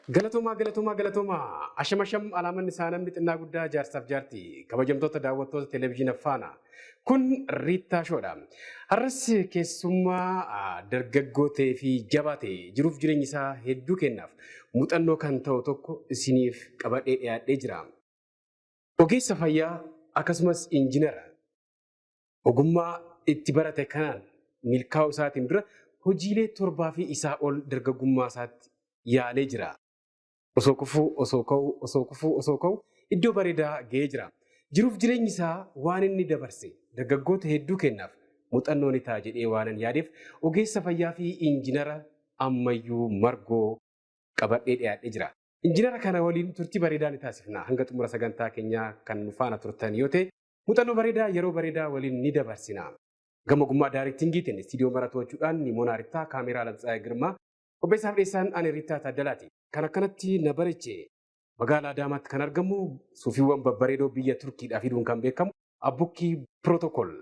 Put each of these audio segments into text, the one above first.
Galatooma. Asham alaamanni isaa namni xinnaa guddaa jaarsaaf jaarti. Kabajamtoota daawwattoota televezyiina faana. Kun Riittaa Shoodha. Har'as keessummaa dargaggootee fi jabaatee jiruuf jireenya isaa hedduu kennaaf muuxannoo kan ta'u tokko isiniif qabadhee dhiyaadhee jira. Ogeessa fayyaa akkasumas injiinara ogummaa itti barate kanaan milkaa'uu isaatiin dura hojiilee 7 fi isaa ol dargaggummaa isaatti yaalee jira. Osoo kufuu iddoo bareedaa ga'ee jira. Jiruuf jireenyi isaa waan inni dabarse dargaggoota hedduu kennaaf muuxannoo ni ta'a jedhee waan yaadeef ogeessa fayyaa fi injiinara ammayyuu margoo qabadhee dhiyaadhee jira. Injiinara kana waliin turtii bareedaa ni taasifna. Hanga xumura sagantaa keenyaa kan nu faana turtan yoo ta'e muuxannoo bareedaa yeroo bareedaa waliin ni dabarsina. Gama ogummaa daarektingiitiin istiidiyoo maratochuudhaan Nimoonaa Rittaa kaameeraa Lamtsaayee Girmaa qopheessaaf dhiyeessaan ani Rittaa Taaddalaati. Kan akkanatti na bareechee magaalaa Adaamaatti kan argamu suufiiwwan babbareedoo biyya Turkiidhaa fiduun kan beekamu Abbukkii Pirootokool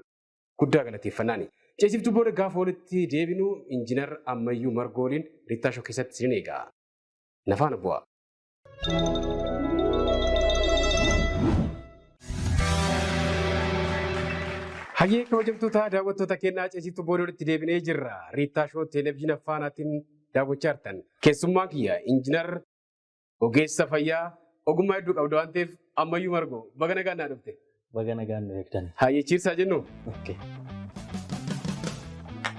guddaa galateeffannaani. Ceesiftuu booda gaafa walitti deebinu injiinar ammayyuu margooliin Rittaa Shoo keessatti isin eega. Na faana bu'aa. Hayyee kabajamtoota daawwattoota keenyaa ceesiftuu booda walitti deebinee jirra. Rittaa Shoo televezyiina faanaatiin daawwachaa jirtan. Keessummaa kiyya injiinar ogeessa fayyaa ogummaa hedduu qabdu waan ta'eef ammayyuu margoo baga nagaan naa dhufte. Baga nagaan nu eegdan. Hayyee ciirsaa jennu. Okay.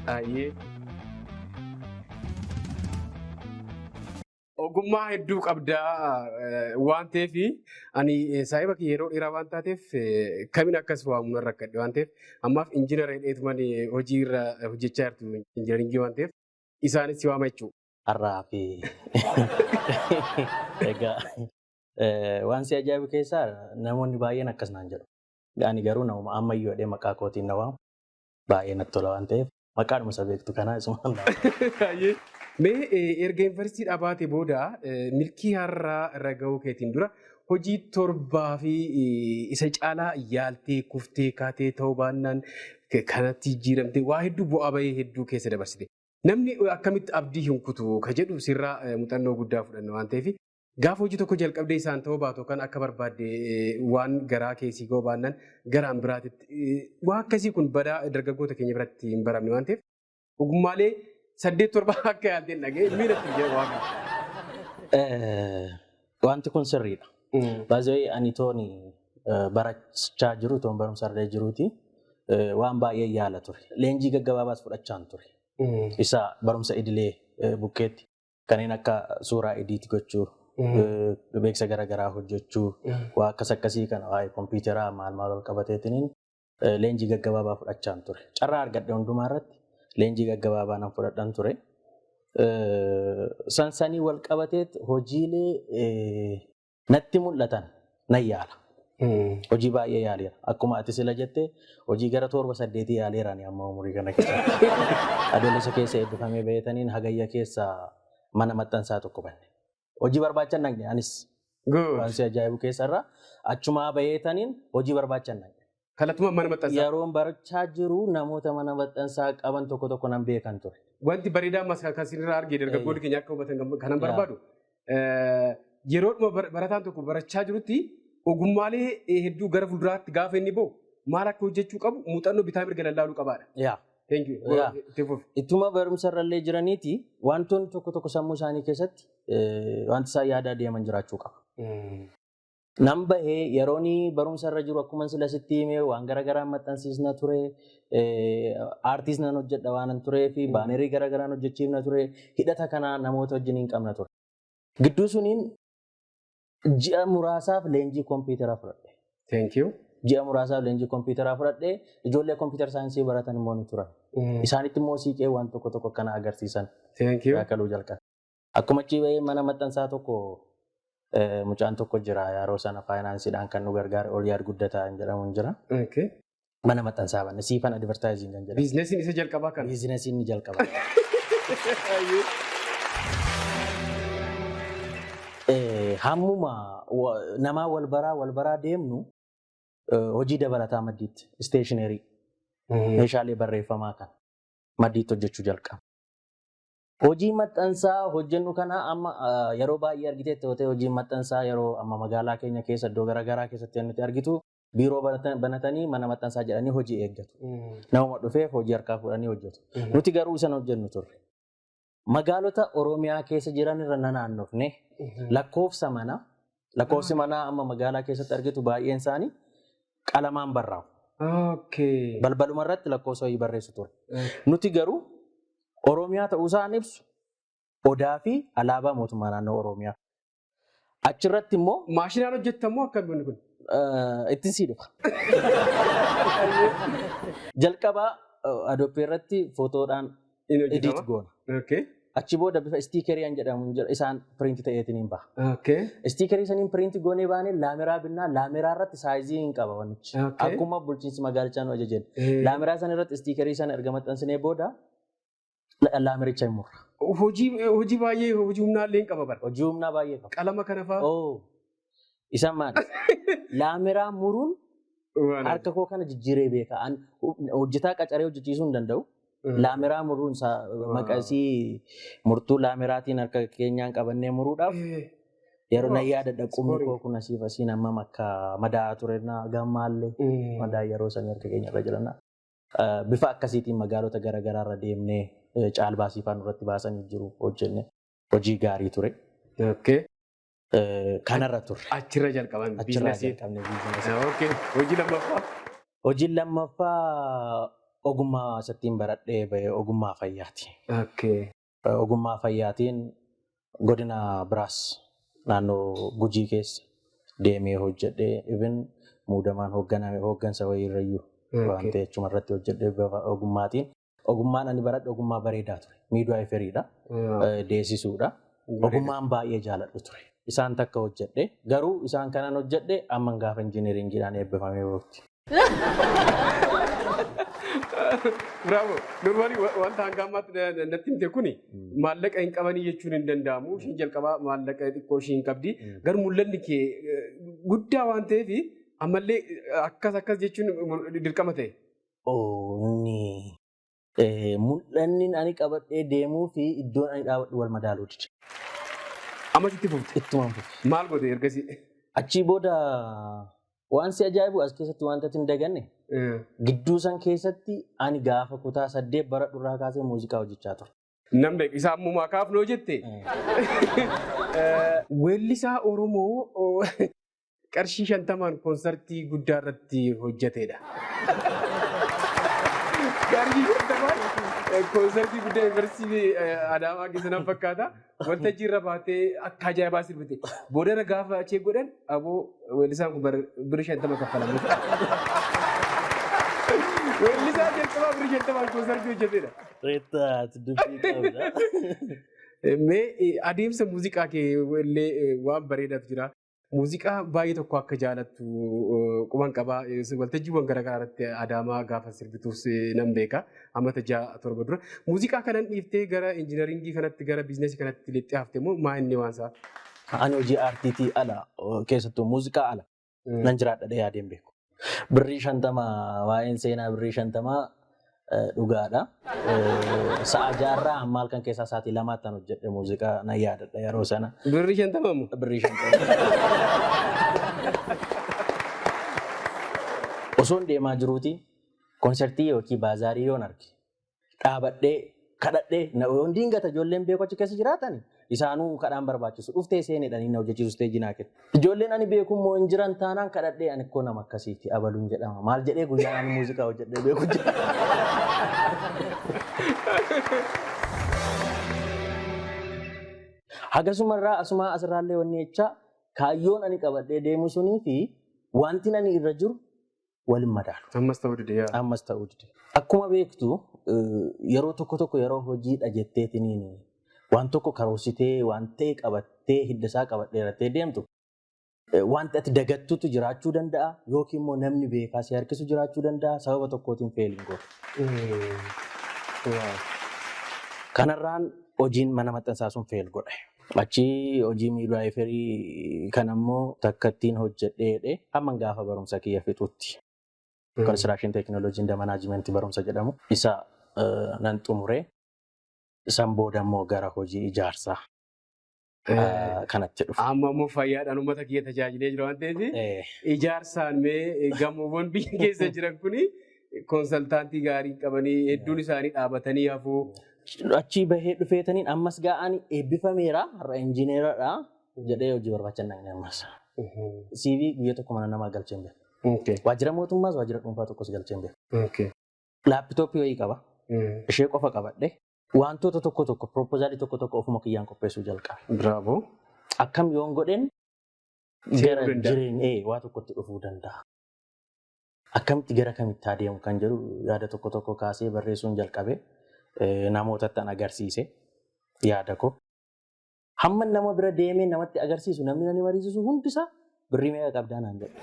Hayyee. Ogummaa hedduu qabdaa waan ta'eef ani saahiba kiyya yeroo dheeraa waan taateef kamiin akkas waamuun rakkadhe waan ta'eef ammaaf injiinara dheetuman hojii irra hojjechaa jirtu injiinaringii waan ta'eef isaanis si waama jechuudha. Har'aa fi egaa waan si ajaa'ibu keessaa namoonni baay'een akkas naan jedhu. Ani garuu nama ammayyuu jedhee maqaa kootiin na waamu baay'ee natti tola waan ta'eef maqaadhuma isa beektu kanaa isumaan Hayyee. Mee erga yuunivarsiitii baatee booda milkii har'aa irra gahuu keetiin dura hojii 7 fi isa caalaa yaaltee kuftee kaatee ta'uu baannaan kanatti jijjiiramtee waa hedduu bu'aa bahee hedduu keessa dabarsite. Namni akkamitti abdii hin kutu ka jedhu sirraa muuxannoo guddaa fudhanna waan ta'eef gaafa hojii tokko jalqabdee isaan ta'uu baatu kan akka barbaadde waan garaa keessii ga'uu baannaan garaan biraatitti waan akkasii kun badaa dargaggoota keenya biratti hin baramne waan ta'eef ogummaalee 8-7 akka yaalteen dhagee miidhatti jedhu waan. Wanti kun sirriidha. Baay'ee ani tooni barachaa jiru toon barumsa irra jiruuti waan baay'ee yaala ture. Leenjii gaggabaabaas fudhachaan ture. Isa barumsa idilee bukkeetti kanneen akka suuraa ediit gochuu beeksisa garaagaraa hojjechuu waa akkasii kana waa'ee kompiitaraa maal wal qabateetiin leenjii gaggabaabaa fudhachaan ture. Carraa argadhe hundumaa irratti leenjii gaggabaabaa nan fudhadhan ture. Sansanii wal qabateet hojiilee natti mul'atan nan yaala. Hojii baay'ee yaaleera. Akkuma ati sila jettee hojii gara 7-8 yaaleeraan amma umurii kana keessatti. Adoolessa keessa eebbifamee baheetaniin hagayya keessa mana maxxansaa tokko banne. Hojii barbaachan naqne anis waan si ajaa'ibu keessarraa achumaa baheetaniin hojii barbaachan naqne. Kalatuma mana maxxansaa. Yeroon barachaa jiru namoota mana maxxansaa qaban tokko nan beekan ture. Wanti bareedaa kan sinirraa argee dargaggoonni keenya akka hubatan kanan barbaadu. Yeroo barataan tokko barachaa jirutti ogummaalee hedduu gara fuulduraatti gaafa inni ba'u maal akka hojjechuu qabu muuxannoo bitaa mirga lallaaluu qabaadha. Thank you. Ittuma barumsa irrallee jiraniiti wantoonni tokko sammuu isaanii keessatti wanti isaan yaadaa deeman jiraachuu qaba. Nan bahee yeroon barumsa irra jiru akkuma sila sitti himee waan garaagaraa maxxansiisna ture aartiis nan hojjedha waan turee fi baanerii garaagaraan hojjechiifna ture hidhata kanaa namoota wajjin hin qabna ture. Gidduu suniin ji'a muraasaaf leenjii kompiitaraa fudhadhe. Thank you. Ji'a muraasaaf leenjii kompiitaraa fudhadhe ijoollee kompiitara saayinsii baratan immoo ni turan. Isaanitti immoo siiqee waan tokko kana agarsiisan. Thank you. Yaakaluu jalqabe. Akkuma achi bahee mana maxxansaa tokko mucaan tokko jira yeroo sana faayinaansiidhaan kan nu gargaare Oliyaad Guddataa jedhamuun jira. Mana maxxansaa banne siifan advertaayizing kan jedhamu. Biizinesiin isa jalqabaa kana. Biizinesiin ni jalqabaa. Hammuma namaa wal baraa deemnu hojii dabalataa maddiitti isteeshinarii meeshaalee barreeffamaa kan maddiitti hojjechuu jalqaba. Hojii maxxansaa hojjennu kana amma yeroo baay'ee argitee ta'ee hojii maxxansaa yeroo amma magaalaa keenya keessa iddoo garaagaraa keessatti nuti argitu biiroo banatanii mana maxxansaa jedhanii hojii eeggatu. Namuma dhufeef hojii harkaa fuudhanii hojjetu. Nuti garuu isaan hojjennu turre. Magaalota Oromiyaa keessa jiran irra naannofne lakkoofsi manaa amma magaalaa keessatti argitu baay'een isaanii qalamaan barraa'u. Balbaluma irratti lakkoofsa wayii barreessu ture. Nuti garuu Oromiyaa ta'uu isaan ibsu odaa fi alaabaa mootummaa naannoo Oromiyaa. Achirratti immoo maashinaan hojjetamu akkamiin kun? Ittiin sii dhufa. Jalqabaa Adobe irratti footoodhaan edit goona. Achi booda bifa stiikeriin jedhamu isaan piriinti ta'eetiin hin baha. Stiikerii saniin piriinti goonee baanee laameraa binnaa laameraa irratti saayizii hin qaba wannichi. Akkuma bulchiinsi magaalichaa nu ajajan. Laameraa sana irratti stiikerii sana erga maxxansinee booda laamericha hin murra. Hojii baay'ee hojii humnaa illee hin qaba bara. Hojii humnaa baay'ee qaba. Qalama kana fa'aa. Isaan maali? Laameraa muruun harka koo kana jijjiiree beeka. Hojjetaa qacaree hojjechiisuu hin danda'u. Laameraa muruun maqasii murtuu laameraatiin harka keenyaan qabannee muruudhaaf yeroo na yaadadha qubni koo kun asiif asiin hammam akka madaa'aa turennaa gammaallee madaa yeroo sanii harka keenya irra jiranna. Bifa akkasiitiin magaalota garaagaraa irra deemnee caalbaasii faan irratti baasanii jiru hojjenne hojii gaarii ture. Kanarra turre. Achirra jalqabame biizinasii. Hojii lammaffaa. Hojii lammaffaa ogummaa asattiin baradhee bahe ogummaa fayyaati. Ogummaa fayyaatiin godina biraas naannoo Gujii keessa deemee hojjedhee even muudamaan hooggansa wayiirrayyuu waan ta'e achuma irratti hojjedhee ogummaatiin. Ogummaan ani baradhe ogummaa bareedaa ture. Miidwaayiferiidha. Deessisuudha. Ogummaan baay'ee jaaladhu ture. Isaan takka hojjedhe garuu isaan kanan hojjedhe amman gaafa injineeringiidhaan eebbifamee booti. Bravo. Normally wanta hanga ammaatti natti himte kuni maallaqa hin qabanii jechuun hin danda'amu. Ishiin jalqabaa maallaqa xiqqoo ishii hin qabdi. Garuu mul'anni kee guddaa waan ta'eef ammallee akkas jechuun dirqama ta'e. Mul'anni ani qabadhee deemuu fi iddoon ani dhaabadhu wal madaaluu dide. Amma sitti fufte? Ittumaan fufte. Maal godhe ergasii? Achii booda waan si ajaa'ibu as keessatti wanta hin daganne gidduu san keessatti ani gaafa kutaa 8 bara duraa kaasee muuziqaa hojjechaa ture. Namni isaa ammumaa kaafnoo jette. Weellisaa Oromoo qarshii 50 konsertii guddaa irratti hojjetedha. Qarshii 50 konsertii guddaa yuunivarsiitii Adaamaa keessa nan fakkaata. Waltajjii irra baatee akka ajaa'ibaa sirbite. Boodara gaafa achii godhan aboo weellisaan kun birrii 50 kaffalamu. Weellisaa jalqabaa birrii 50 konsertii hojjetedha. Reettaati dubbii qabda. Mee adeemsa muuziqaa kee illee waan bareedaatu jira. Muuziqaa baay'ee tokko akka jaalattu quban qabaa. Waltajjiiwwan garaagaraa irratti Adaamaa gaafa sirbituus nan beeka. Ammata 6-7 dura. Muuziqaa kanan dhiiftee gara injiinaringii kanatti gara biizinasii kanatti lixxee haftee moo maa inni waan isaa? Ani hojii aartiitii ala keessattuu muuziqaa ala nan jiraadha yaadeen beeku. Birrii 50 waa'een seenaa birrii 50 dhugaadha. Sa'a jaarraa amma halkan keessaa sa'aatii 2 hojjedhe muuziqaa nan yaadadha yeroo sana. Birrii 50 moo? Birrii 50. Osoon deemaa jiruuti konsertii yookiin baazaarii yoon arge dhaabadhee kadhadhee hundiin gata ijoolleen beeku achi keessa jiraatan isaanuu kadhaan barbaachisu dhuftee seenedhaan inni hojjechiisu isteejii naa kenna. Ijoolleen ani beeku immoo hin jiran taanaan kadhadhee ani koo nama akkasiiti abaluun jedhama maal jedhee guyyaa ani muuziqaa hojjedhee beeku jira. Hagasumarraa asumaa asirraallee wanni jechaa kaayyoon ani qabadhee deemu sunii fi wanti ani irra jiru waliin madaalu. Ammas ta'uu dide. Ammas ta'uu dide. Akkuma beektu yeroo tokko yeroo hojiidha jetteetiniin waan tokko karoorsitee waan ta'e qabattee hiddasaa qabadheerattee deemtu wanta ati dagattutu jiraachuu danda'a yookiin immoo namni beekaa si harkisu jiraachuu danda'a sababa tokkootiin feeliin kanarraan hojiin mana maxxansaa sun feel godhe. Achi hojii miidwaayiferii kanammoo takka ittiin hojjedhee hamma gaafa barumsa kiyya fixutti. Construction Technology and Management barumsa jedhamu isa nan xumure San booda immoo gara hojii ijaarsaa kanatti dhufe. Amma immoo fayyaadhaan uummata kiyya tajaajilee jira waan ta'eef ijaarsaan mee gamoowwan biyya keessa jiran kuni konsaltaantii gaarii qabanii hedduun isaanii dhaabatanii hafuu. Achii bahee dhufeetaniin ammas ga'anii eebbifameera har'a injiineeradha jedhee hojii barbaachaa naqnee ammas. CV guyyaa tokko mana namaa galchee hin beeku. Waajjira mootummaas waajjira dhuunfaa tokkos galchee hin beeku. Laappitooppii wayii qaba. Ishee qofa qabadhe. Wantoota tokko proposaalii tokko ofuma kiyyaan qopheessuu jalqabe. Bravo. Akkam yoon godhen gara jireenya waa tokkotti dhufuu danda'a. Akkamitti gara kamitti adeemu kan jedhu yaada tokko kaasee barreessuun jalqabe. Namootatti an agarsiise yaada koo. Hamma nama bira deemee namatti agarsiisu namni nani mariisisu hundisaa birrii meeqa qabdaa naan jedhu.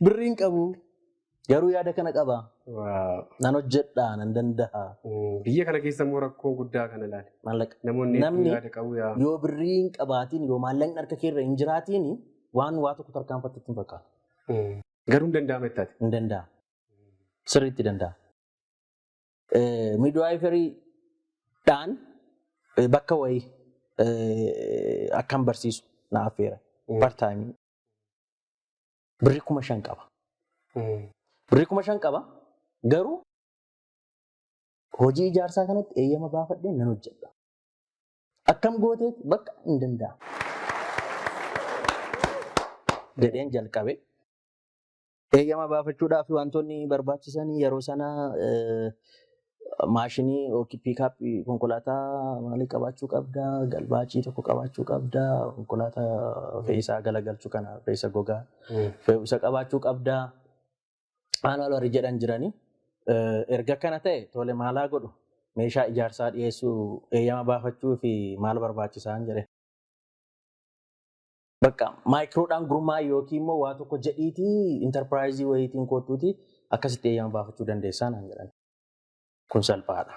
Birriin qabu garuu yaada kana qaba. Nan hojjedhaa nan danda'a. Biyya kana keessa immoo rakkoo guddaa kana ilaali. Maallaqa. Namoonni yaada qabu yaa. Yoo birriin qabaatiin yoo maallaqni harka keerra hin jiraatiin waa tokko tarkaanfattutti hin fakkaatu. Garuu hin danda'ama jettaati. Hin danda'a. Sirriitti danda'a. Midwaayifarii bakka wayii akkam barsiisu na affeera. Partaayimii. Birrii 5,000 qaba. Birrii 5,000 qaba. Garuu hojii ijaarsaa kanatti eeyyama baafadhee nan hojjedha. Akkam gooteeti bakka hin danda'a. Jedheen jalqabe. Eeyyama baafachuudhaaf wantoonni barbaachisan yeroo sana maashinii yookiin piikaappii konkolaataa maalii qabaachuu qabda, galbaachii tokko qabaachuu qabda, konkolaataa fe'isaa galagalchuu kana fe'isa gogaa fe'isa qabaachuu qabda. Maal warri jedhan jiranii erga kana ta'e tole maalaa godhu meeshaa ijaarsaa dhiyeessuu eeyyama baafachuu fi maal barbaachisaan jedhe. Bakka maayikroodhaan gurmaa yookiin immoo waa tokko jedhiitii intarpiraayizii wayiitiin kootuutii akkasitti eeyyama baafachuu dandeessaa naan jedhan. Kun salphaadha.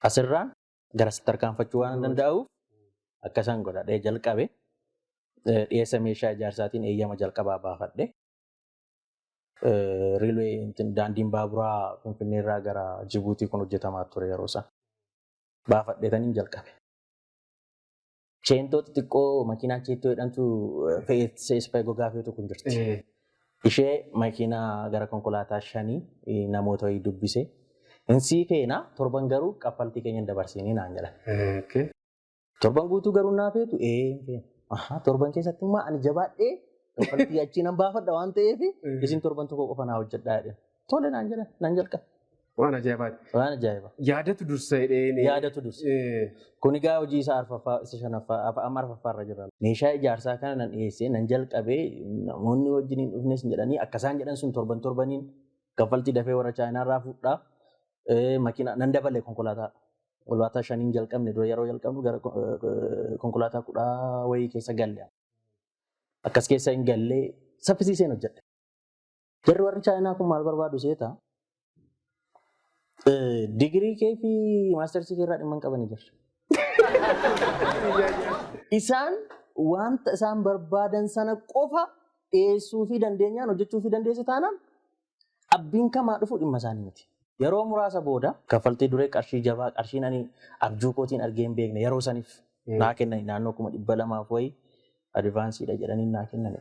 Asirraan garasitti tarkaanfachuu waan danda'uuf akkasaan godhadhee jalqabe dhiyeessa meeshaa ijaarsaatiin eeyyama jalqabaa baafadhe. Riilwee daandiin baaburaa Finfinneerraa gara Jibuutii kun hojjetamaa ture yeroo sana. Baafadheetaniin jalqabe. Cheentoota xiqqoo makiinaa cheettoo jedhamtu fe'isee gogaa feetu kun jirti. Ishee makiinaa gara konkolaataa 5 namoota wayii dubbise. Insii feena torban garuu kaffaltii keenya dabarsinii naan jedhan. Torban guutuu garuu naa feetu torban keessatti immoo ani jabaadhee kaffaltii achii nan baafadha waan ta'eef isin torban tokko qofa naa hojjedhaa jedhan. Tole naan jedhan nan jalqabe. Waan ajaa'ibaati. Waan ajaa'ibaa. Yaadatu dursa jedhee. Yaadatu dursa. Kun egaa hojii isaa arfaffaa isa shanaffaa amma arfaffaarra jira. Meeshaa ijaarsaa kana nan dhiyeessee nan jalqabee namoonni wajjin hin dhufnes jedhanii akkasaan jedhan sun torbaniin kaffaltii dafee warra chaayinaarraa fuudhaa. Makiinaa nan dabalee konkolaataa 5 jalqabne dura yeroo jalqabnu gara konkolaataa 10 wayii keessa galle. Akkas keessa hin gallee saffisiiseen hojjedhe. Jarri warri chaayinaa kun maal barbaadu seetaa? Digirii kee fi maastersii kee irraa dhimma hin qabanii jiru. Isaan wanta isaan barbaadan sana qofa dhiyeessuu fi dandeenyaan hojjechuu fi dandeesse taanaan abbiin kamaa dhufu dhimma isaanii miti. Yeroo muraasa booda kaffaltii duree qarshii jabaa qarshiin ani abjuu kootiin argee hin beekne yeroo saniif naa kennan naannoo 200 wayii advaansiidha jedhanii naa kennan.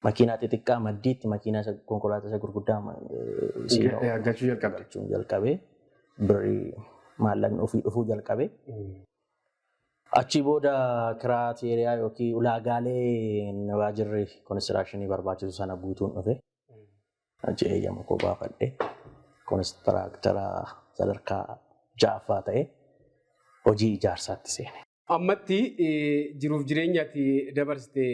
Makiinaa xixiqqaa maddiitti makiinaa konkolaataa isa gurguddaa argachuu jalqabee birrii maallaqni ofii dhufuu jalqabee. Achi booda kiraateeriyaa yookiin ulaagaalee waajjirri konistiraakshanii barbaachisu sana guutuun dhufe. Achi eeyyama koo baafadhe. Konistiraaktaraa sadarkaa 6ffaa ta'e hojii ijaarsaatti seene. Ammatti jiruuf jireenyaatti dabarsitee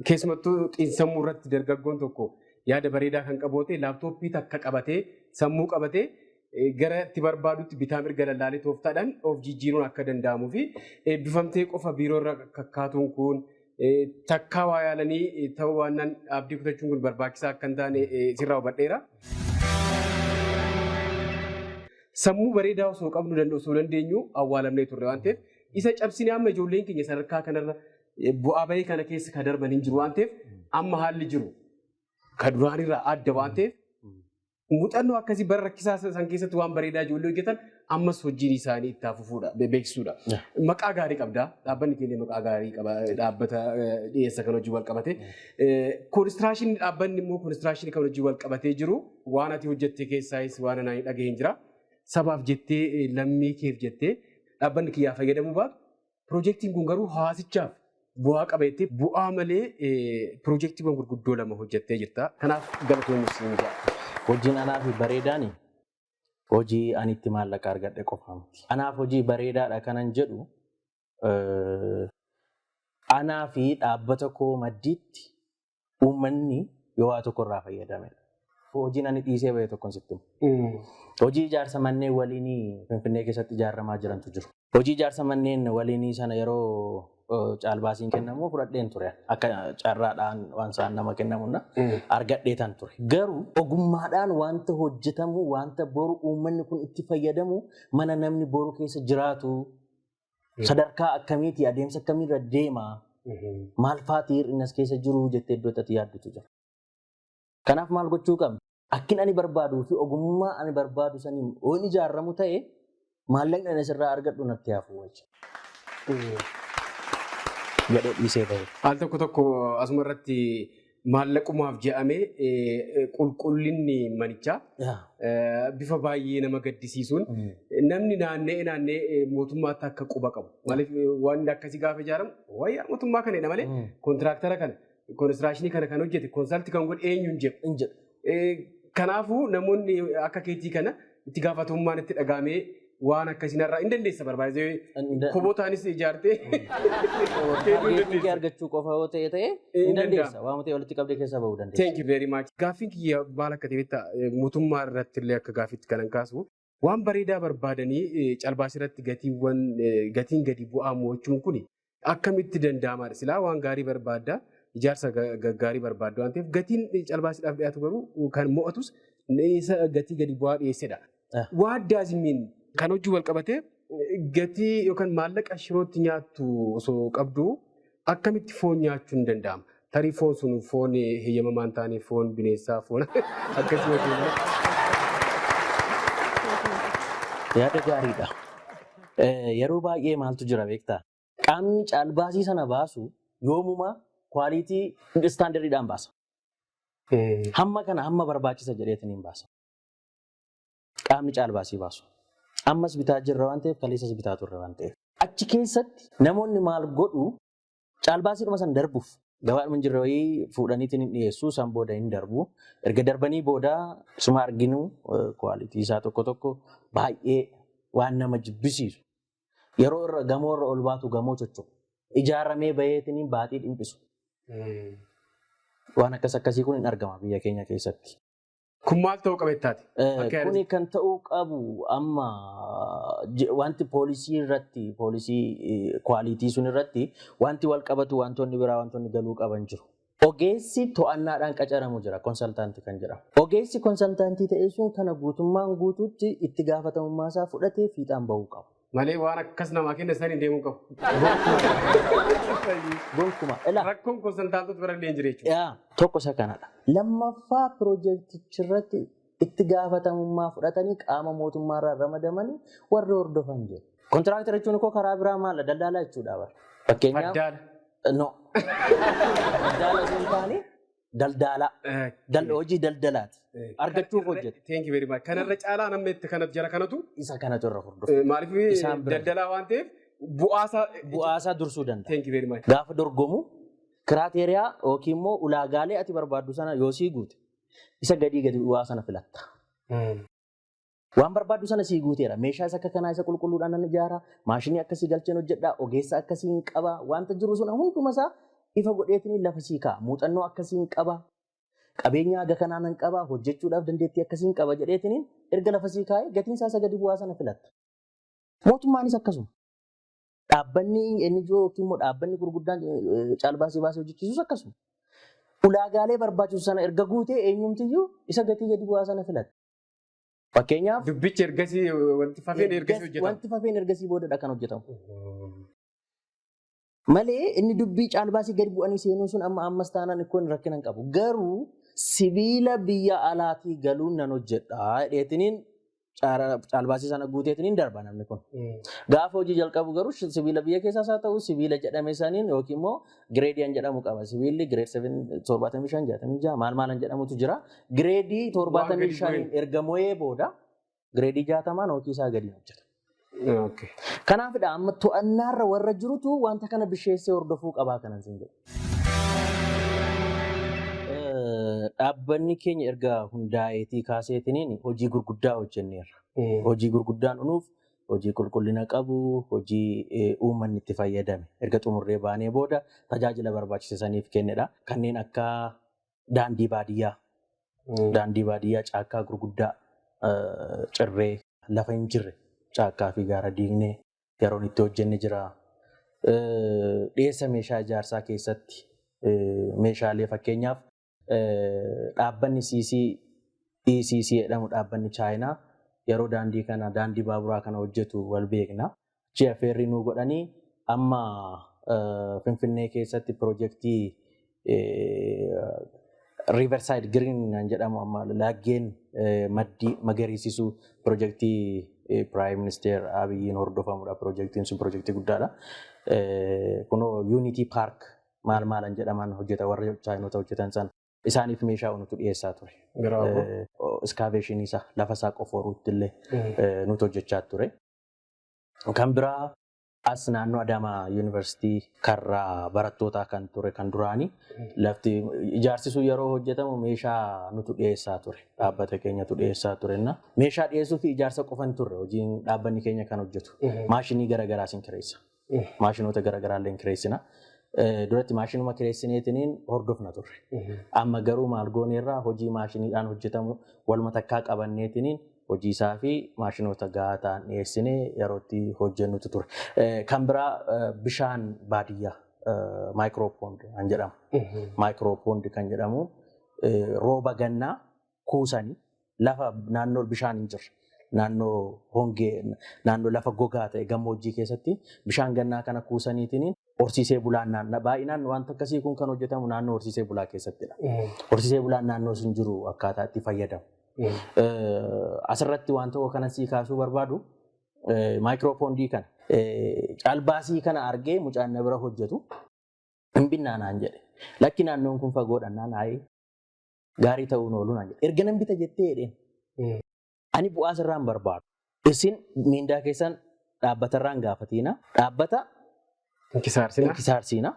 keessumattuu xiinsammuu irratti dargaggoon tokko yaada bareedaa kan qaboote laaptooppii takka qabatee sammuu qabatee gara itti barbaadutti bitaa mirga lallaalee tooftaadhaan of jijjiiruun akka danda'amuu fi eebbifamtee qofa biiroo irra kakkaatuun kun takkaa waa yaalanii ta'uu waannaan abdii kutachuun kun barbaachisaa akka hin taane sirraa hubadheera. Sammuu bareedaa osoo qabnu osoo dandeenyu awwaalamnee turre waan ta'eef isa cabsinee amma ijoolleen keenya sadarkaa kanarra bu'aa bahii kana keessa kan darban hin jiru waan ta'eef amma haalli jiru kan duraanirraa adda waan ta'eef Muuxannoo akkasii bara rakkisaa san keessatti waan bareedaa ijoollee hojjetan ammas hojiin isaanii itti fufuudha beeksisuudha. Maqaa gaarii qabda. Dhaabbanni keenya maqaa gaarii qaba. Dhaabbata dhiyeessa kan hojii wal qabate. Koonistiraashinii dhaabbanni immoo koonistiraashinii kan hojii wal qabatee jiru waan ati hojjettee keessaayis waan ani dhagaheen jira. Sabaaf jettee lammii keef jettee dhaabbanni kiyyaa fayyadamuu baatu. Piroojeektiin kun garuu hawaasichaaf bu'aa qabeettee bu'aa malee piroojeektiiwwan gurguddoo lama hojjettee jirta. Kanaaf galatoomuu siin jira. Hojiin anaaf bareedaan hojii ani itti maallaqa argadhe qofa miti. Anaaf hojii bareedaadha kanan jedhu anaa fi dhaabbata koo maddiitti uummanni yoo waa tokko irraa fayyadamedha. Hojiin ani dhiisee bahe tokkon sitti himu. Hojii ijaarsa manneen waliinii Finfinnee keessatti ijaaramaa jirantu jiru. Hojii ijaarsa manneen waliinii sana yeroo caalbaasiin kennamu fudhadheen ture. Akka carraadhaan waan isaan nama kennamuudha argadheetan ture. Garuu ogummaadhaan wanta hojjetamu wanta boru uummanni kun itti fayyadamu mana namni boru keessa jiraatu sadarkaa akkamiiti adeemsa akkamiirra deema maal fa'aati hir'innas keessa jiru jettee iddoo itti yaaddutu jira. Kanaaf maal gochuu qabna? Akkin ani barbaaduu fi ogummaa ani barbaadu saniin waan ijaaramu ta'e maallaqni ani asirraa argadhu natti hafu wajjin. Gadhee dhiisee bahe. Al tokko asuma irratti maallaqumaaf jedhamee qulqullinni manichaa bifa baay'ee nama gaddisiisuun namni naannee mootummaatti akka quba qabu. Maaliif waan akkasii gaafa ijaaramu wayyaa mootummaa kanadha malee koontiraaktara kana koonistiraashinii kana kan hojjete koonsaltii kan godhe eenyuun jedhu. Kanaafuu namoonni akka keetii kana itti gaafatamummaan itti dhagaamee waan akkasiinarraa hin dandeessa barbaadee kobootaanis ijaartee argachuu qofa yoo ta'e hin dandeessa waan ta'e walitti qabdee keessaa bahuu dandeessa. Thank you very much. Gaaffiin kiyya maal akka ta'e mootummaa irratti illee akka gaaffiitti kanan kaasu waan bareedaa barbaadanii calbaas irratti gatiin gadi bu'aa mo'achuun kun akkamitti danda'amaadha? Silaa waan gaarii barbaadda ijaarsa gaarii barbaadda waan ta'eef gatiin calbaasiidhaaf dhiyaatu garuu kan mo'atus gatii gadi bu'aa dhiyeessedha. Waa daazimiin kan hojii wal qabatee gatii yookaan maallaqa shirootti nyaattu osoo qabdu akkamitti foon nyaachuun danda'ama? Tarii foon sun foon heeyyamamaa hin taane foon bineensaa foon akkasii hojii. Yaada gaariidha. Yeroo baay'ee maaltu jira beektaa? Qaamni caalbaasii sana baasu yoomuma kwaalitii istaandardidhaan baasa. Hamma kana hamma barbaachisa jedheetiin hin baasa. Qaamni caalbaasii baasu. Ammas bitaa jirra waan ta'eef kaleessas bitaa turre waan ta'eef. Achi keessatti namoonni maal godhu caalbaasiidhuma san darbuuf gabaadhuma jirra wayii fuudhaniitiin hin dhiyeessu san booda hin darbu. Erga darbanii booda suma arginu kwaalitii isaa tokko baay'ee waan nama jibbisiisu. Yeroo irra gamoo irra ol baatu gamoo coccoo ijaaramee baheetiin baaxii dhimpisu. Waan akkasii kun hin argama biyya keenya keessatti. Kun maal ta'uu qabeettaati? Kuni kan ta'uu qabu amma wanti poolisii irratti poolisii kwaalitii sun irratti wanti wal qabatu wantoonni biraa wantoonni galuu qaban jiru. Ogeessi to'annaadhaan qacaramu jira konsaltaantii kan jedhamu. Ogeessi konsaltaantii ta'e sun kana guutummaan guutuutti itti gaafatamummaa isaa fudhatee fiixaan bahuu qaba. Malee waan akkas namaa kenna isaan hin deemuu qabu. Gonkumaa. Rakkoon konsaltaantota bira illee hin jiru jechuudha. Tokko isa kanadha. Lammaffaa piroojeektichi irratti itti gaafatamummaa fudhatanii qaama mootummaarraa ramadamanii warri hordofan jiru. Kontiraaktara jechuun koo karaa biraa maal daldalaa jechuudha. Fakkeenyaaf. No. Daldala sun taane daldala. Hojii daldalaati. Argachuuf hojjetu. Thank you very much. Kanarra caalaa namni itti kanatu jara kanatu. Isa kanatu irra hordofu. Maaliif daldalaa waan ta'eef bu'aasaa dursuu danda'a. Thank you very much. Gaafa dorgomu kiraateriyaa yookiin immoo ulaagaalee ati barbaaddu sana yoo sii guute isa gadi bu'aa sana filatta. Waan barbaaddu sana sii guuteera. Meeshaa isa akka kanaa isa qulqulluudhaan nan ijaara. Maashinii akkasii galcheen hojjedha. Ogeessa akkasii hin qaba. Wanta jiru sun hunduma isaa ifa godheetiin lafa sii kaa'a. Muuxannoo akkasii hin qaba. Qabeenya haga kanaa nan qaba. Hojjechuudhaaf dandeettii akkasii hin qaba jedheetiin erga lafa sii kaa'ee gatiin isaa isa gadi bu'aa sana filatta. Mootummaanis akkasuma. Dhaabbanni NGO yookiin immoo dhaabbanni gurguddaan caalbaasii baasee hojjechiisus akkasuma. Ulaagaalee barbaachisu sana erga guutee eenyumtiyyuu isa gatii gadi bu'aa sana filatta. Fakkeenyaaf dubbichi ergasii wanti fafeen ergasii hojjetamu. Wanti fafeen ergasii boodadha kan hojjetamu. Malee inni dubbii caalbaasii gadi bu'anii seenuu sun ammas taanaan ikkoon rakkina hin qabu. Garuu sibiila biyya alaatii galuun nan hojjedha dheetiniin caalbaasii sana guuteetiniin darba namni kun. Gaafa hojii jalqabu garuu sibiila biyya keessaas haa ta'u sibiila jedhame saniin yookiin immoo gireediyan jedhamu qaba. Sibiilli gireed 75 maal jedhamutu jira. Gireedii 75 erga mo'ee booda gireedii 60 hojii isaa gadi hojjeta. Kanaafidha amma to'annaarra warra jirutu wanta kana bisheessee hordofuu qabaa kanan sin jedhu. Dhaabbanni keenya erga hundaa'eetii kaaseetiniin hojii gurguddaa hojjenneerra. Hojii gurguddaan dhunuuf hojii qulqullina qabu, hojii uummanni itti fayyadame. Erga xumurree baanee booda tajaajila barbaachisaniif kennedha. Kanneen akka daandii baadiyyaa caakkaa gurguddaa cirree lafa hin jirre caakkaa fi gaara diignee yeroon itti hojjenne jira. Dhiyeessa meeshaa ijaarsaa keessatti meeshaalee fakkeenyaaf dhaabbanni ECC jedhamu dhaabbanni Chaayinaa yeroo daandii baaburaa kana hojjetu wal beekna. Affeerri nuu godhanii amma Finfinnee keessatti piroojeektii Riverside Green jedhamu amma laggeen maddii magariisisuu piroojeektii Prime Minister Abiyyiin hordofamudha. Piroojeektiin sun piroojeektii guddaadha. Kunoo Unity Park maalan jedhaman hojjeta warra Chaayinoota hojjetan sana. Isaaniif meeshaa nuti dhiyeessaa ture. Iskaaveeshinii isaa lafa isaa qoforuutti illee nuti hojjechaa ture. Kan biraa as naannoo Adaamaa Yuunivarsiitii karraa barattootaa kan ture kan duraanii lafti ijaarsi sun yeroo hojjetamu meeshaa nuti dhiyeessaa ture. Dhaabbata keenyatu dhiyeessaa turenna. Meeshaa dhiyeessuu fi ijaarsa qofan turre hojiin dhaabbanni keenya kan hojjetu. Maashinii garaagaraa sin kireessa. Maashinoota garaagaraa illee kireessina. Duratti maashinuma kireessineetiniin hordofna turre. Amma garuu maal gooneerraa hojii maashiniidhaan hojjetamu waluma takkaa qabanneetiniin hojii isaa fi maashinoota gahaa ta'an dhiyeessinee yerootti hojjennutu ture. Kan biraa bishaan baadiyyaa maayikiroopoond kan jedhamu. Maayikiroopoond kan jedhamu rooba gannaa kuusanii lafa naannoo bishaan hin jirre. Naannoo hongee naannoo lafa gogaa ta'e gammoojjii keessatti bishaan gannaa kana kuusaniitiin horsiisee bulaan baay'inaan wanta akkasii kun kan hojjetamu naannoo horsiisee bulaa keessattidha. Horsiisee bulaan naannoo sun jiru akkaataa itti fayyadamu. Asirratti waan tokko kanan sii kaasuu barbaadu maayikiroopoondii kana caalbaasii kana argee mucaan na bira hojjetu hin binnaanaan jedhe. Lakki naannoon kun fagoodhannaan haayee gaarii ta'uun oolu naan jedhe. Erga nan bita jettee jedheen. Ani bu'aa sirraan barbaadu. Isin miindaa keessan dhaabbatarraan gaafatiina. Dhaabbata inkisaarsiina.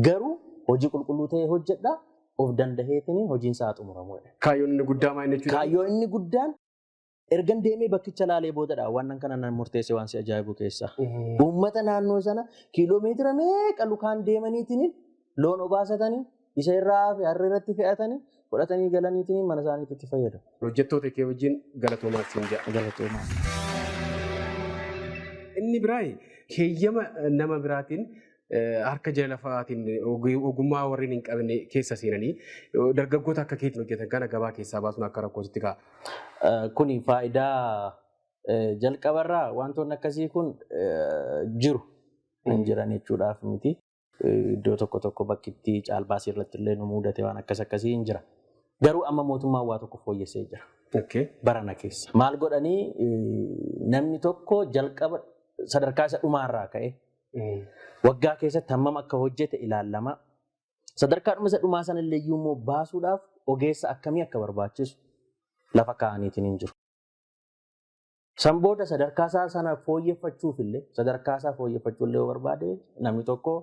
Garuu hojii qulqulluu ta'e hojjedha. Of dandaheetiniin hojiin isaa xumuramu. Kaayyoon inni guddaa maal jechuudha? Kaayyoon inni guddaan ergan deemee bakkicha laalee boodadha. Waan kana nan murteesse waan si ajaa'ibu keessa. Uummata naannoo sana kiiloomeetira meeqa lukaan deemaniitiin loon obaasatanii isa irraa fi harree irratti fe'atanii fudhatanii galaniitiin mana isaaniitti itti fayyadamu. Hojjettoota kee wajjin galatoomaa siin jedha. Galatoomaa. Inni biraa heeyyama nama biraatiin harka jala lafaatiin ogummaa warreen hin qabne keessa seenanii dargaggoota akka keetiin hojjetan kana gabaa keessaa baasuun akka rakkootti ka'a. Kuni faayidaa jalqabarraa wantoonni akkasii kun jiru hin jiran jechuudhaaf miti. Iddoo tokko bakkitti caalbaasii irratti illee nu mudate waan akkasii hin jira. Garuu amma mootummaan waa tokko fooyyessee jira. Barana keessa. Maal godhanii namni tokko jalqaba sadarkaa isa dhumaarraa ka'e waggaa keessatti hammam akka hojjete ilaalama. Sadarkaa dhuma isa dhumaa sana illee immoo baasuudhaaf ogeessa akkamii akka barbaachisu lafa kaa'aniitiin hin jiru. San booda sadarkaa isaa sana fooyyeffachuuf illee sadarkaa isaa fooyyeffachuu illee barbaade namni tokko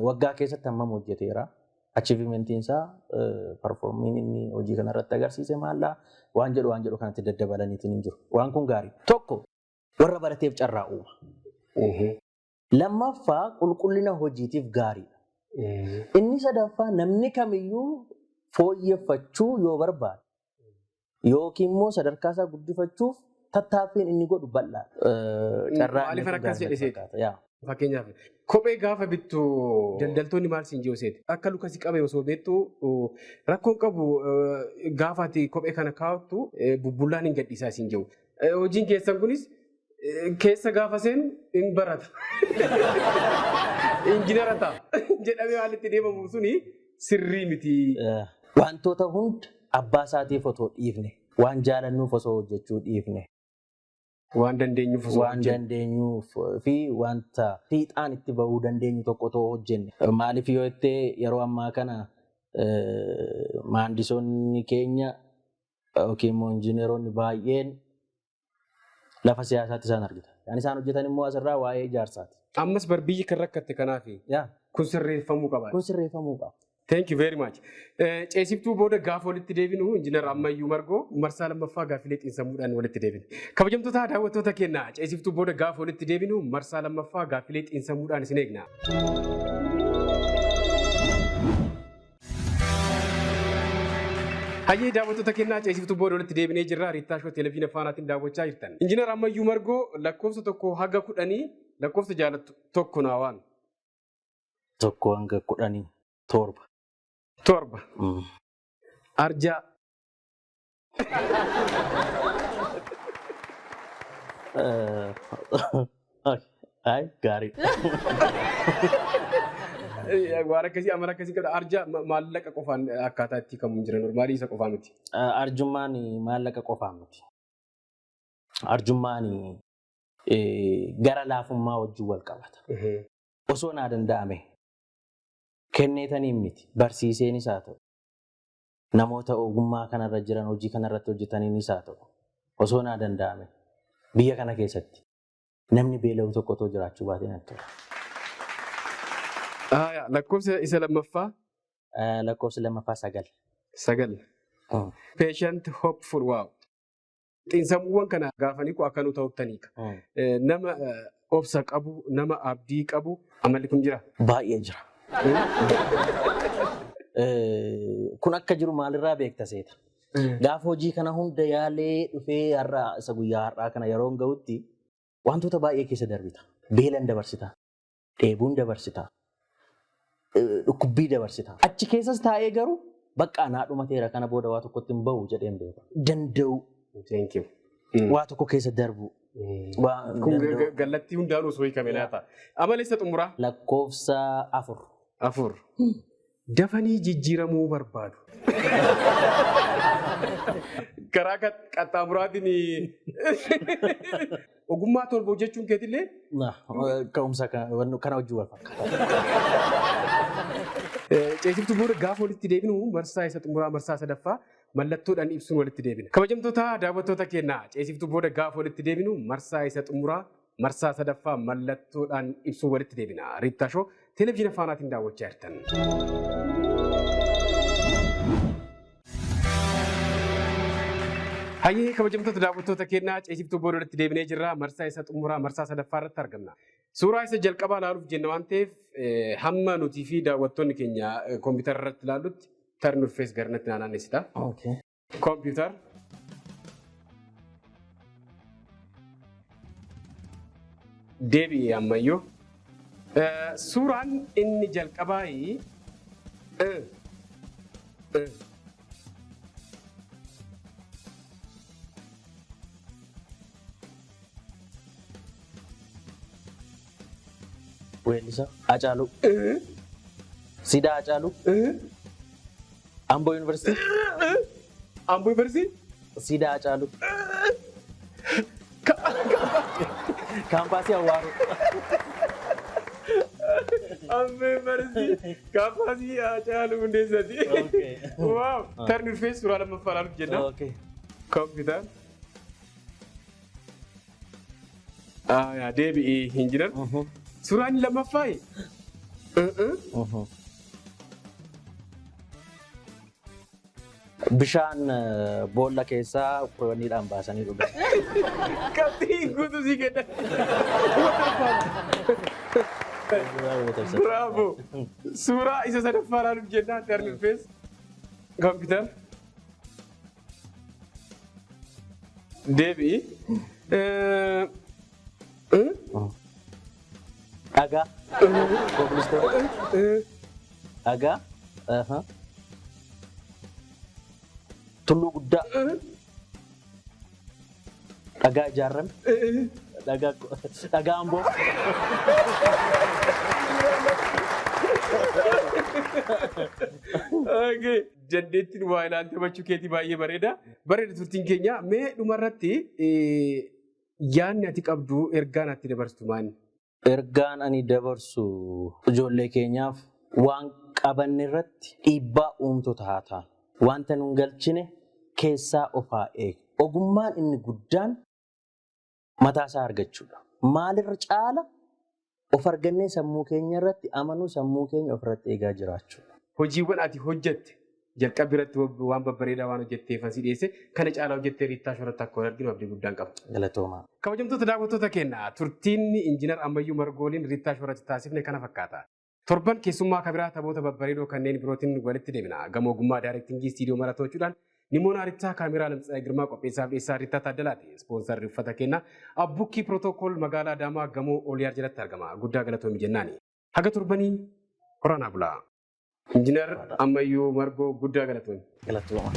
waggaa keessatti hammam hojjeteera. Achievementiin isaa performiin inni hojii kana irratti agarsiise maallaa waan jedhu kanatti daddabalaniitiin hin jiru. Waan kun gaarii. Tokko warra barateef carraa uuma. Lammaffaa qulqullina hojiitiif gaariidha. Inni sadaffaa namni kamiyyuu fooyyeffachuu yoo barbaade yookiin immoo sadarkaa isaa guddifachuuf tattaaffiin inni godhu bal'aadha. Maaliif akkas jedhe seeti? Fakkeenyaaf kophee gaafa bittu daldaltoonni maal siin jiru seeti? Akka lukasi qabe osoo beektu rakkoon qabu gaafa ati kophee kana kaawwattu bubbullaan hin gadhiisaa siin jiru. Hojiin keessan kunis keessa gaafa seenu hin barata. Injiinara ta'a jedhamee waan itti deemamu suni sirrii miti. wantoota hunda abbaa isaatiif otoo dhiifne waan jaalannuuf osoo hojjechuu dhiifne waan dandeenyuuf fi wanta fiixaan itti bahuu dandeenyu tokko otoo hojjenne maaliif yoo ittee yeroo ammaa kana maandisoonni keenya yookiin immoo injiineeronni baay'een lafa siyaasaatti isaan argita. Yani isaan hojjetan immoo asirraa waa'ee ijaarsaati. Ammas barbiyyi kan rakkatte kanaaf kun sirreeffamuu qaba. Kun sirreeffamuu qaba. Thank you very much. Ceesiftuu booda gaafa walitti deebinu injiinar Ammayyuu Margoo marsaa lammaffaa gaafilee xiinsammuudhaan walitti deebina. Kabajamtoota daawwattoota keenya ceesiftuu booda gaafa walitti deebinu marsaa lammaffaa gaafilee xiinsammuudhaan isin eegna. Hayyee daawwattoota keenya ceesiftuu booda walitti deebinee jirra. Riittaa Shoo Televiziyoona Faanaatiin daawwachaa jirtan. Injiinar Ammayyuu Margoo lakkoofsa tokko haga 10 lakkoofsa jaalattu tokko naa waan. Tokko hanga 10 torba. Torba. Arjaa. Ay, gaarii. Waan akkasii amala akkasii qabda. Arjaa maallaqa qofaan akkaataa itti kan jiran normaalii isa qofaa miti. Arjummaan maallaqa qofaa miti. Arjummaan gara laafummaa wajjin wal qabata. Osoo naa danda'ame kenneetaniin miti barsiiseenis haa ta'u namoota ogummaa kanarra jiran hojii kanarratti hojjetaniinis haa ta'u osoo naa danda'ame biyya kana keessatti namni beela'u tokko otoo jiraachuu baatee natti tola. Lakkoofsa isa lammaffaa? Lakkoofsa lammaffaa 9. 9. Patient hopeful wow. Xiinsammuuwwan kana gaafanii ku akka nu ta'uttaniika. Nama obsa qabu, nama abdii qabu amalli kun jira? Baay'ee jira. Kun akka jiru maalirraa beekta seeta? Gaafa hojii kana hunda yaalee dhufee har'a isa guyyaa har'aa kana yeroo ga'utti wantoota baay'ee keessa darbita. Beelan dabarsita. Dheebuun dabarsita. Dhukkubbii dabarsita. Achi keessas taa'ee garuu bakka anaa dhumateera kana booda waa tokkotti hin bahu jedheen beeka. Danda'u. Thank you. Waa tokko keessa darbu. Kun gallattii hundaanuu osoo hiikamee laata. Amaleessa xumuraa? Lakkoofsa 4. 4. Dafanii jijjiiramuu barbaadu. Karaa qaxxaamuraatiin ogummaa tolba hojjechuun keetillee? Ka'umsa kana wajjin wal fakkaata. Ceesiftuu booda gaafa walitti deebinu marsaa isa xumuraa marsaa sadaffaa mallattoodhaan ibsuun walitti deebina. Kabajamtoota daawwattoota keenya ceesiftuu booda gaafa walitti deebinu marsaa isa xumuraa marsaa sadaffaa mallattoodhaan ibsuun walitti deebina. Riittaa Shoo Televiziyoona Faanaatiin daawwachaa jirtan. Hayyee kabajamtoota daawwattoota keenya ceesiftuu booda walitti deebinee jirra. Marsaa isa xumuraa marsaa sadaffaa irratti argamna. Suuraa isa jalqabaa ilaaluuf jenna waan ta'eef hamma nutii fi daawwattoonni keenya kompiitara irratti ilaallutti turn your face garnatti naannessita. Kompiitar. Deebi'ee ammayyuu. Suuraan inni jalqabaa Weellisa Hacaaluu. Siidaa Hacaaluu. Amboo Yuunivarsiitii. Amboo Yuunivarsiitii. Siidaa Hacaaluu. Kaampaasii Awwaaroo. Amboo Yuunivarsiitii. Kaampaasii Hacaaluu hundeessati. Waaw. Turn your face suuraa lammaffaa ilaaluuf jenna. Kompiitar. Deebi'ee injiinar. Suuraan lammaffaa bishaan boolla keessaa quraniidhaan baasanii dhugan. Qabxii guutuu sii kenna. Bravo. Suuraa isa sadaffaa ilaaluuf jenna. Turn your face. Kompiitar. Deebi'ee. Dhagaa. Dhagaa. Tulluu guddaa. Dhagaa ijaarame. Dhagaa Amboo. Dandeettiin waa ilaalte bachuu keetii baay'ee bareeda. Bareeda turtiin keenya mee dhumarratti yaadni ati qabdu ergaan ati dabarsitu maali? Ergaan ani dabarsu ijoollee keenyaaf waan qabanne irratti dhiibbaa uumtoota haa ta'an. Wanta nun galchine keessaa of haa eegu. Ogummaan inni guddaan mataasaa argachuudha. Maalirra caala of argannee sammuu keenya irratti amanuu sammuu keenya ofirratti eegaa jiraachuudha. Hojiiwwan ati hojjette jalqaba irratti waan babbareedaa waan hojjetteef asii dhiyeesse kana caalaa hojjettee Riittaa Shoorratti akka wal arginu abdii guddaan qaba. Galatoomaa. Kabajamtoota daawwattoota keenya turtiin Injiinar Ammayyuu Margooliin Riittaa Shoorratti taasifne kana fakkaata. Torban keessummaa kabiraa taphoota babbareedoo kanneen birootiin walitti deebina. Gama ogummaa daayirektingii istiidiyoo mara to'achuudhaan Nimoona Riittaa kaameraa Lamtsaa Girmaa qopheessaaf dhiyeessaa Riittaa Taaddalaati. Ispoonsarri uffata keenna Abbukkii Pirootokool magaalaa Adaamaa gamoo Ooliyaar jalatti argama. Guddaa galatoomi jennaani. Haga torbanii horaanaa bulaa. Injiinar Ammayyuu Margoo guddaa galatoomi. Galatoomaa.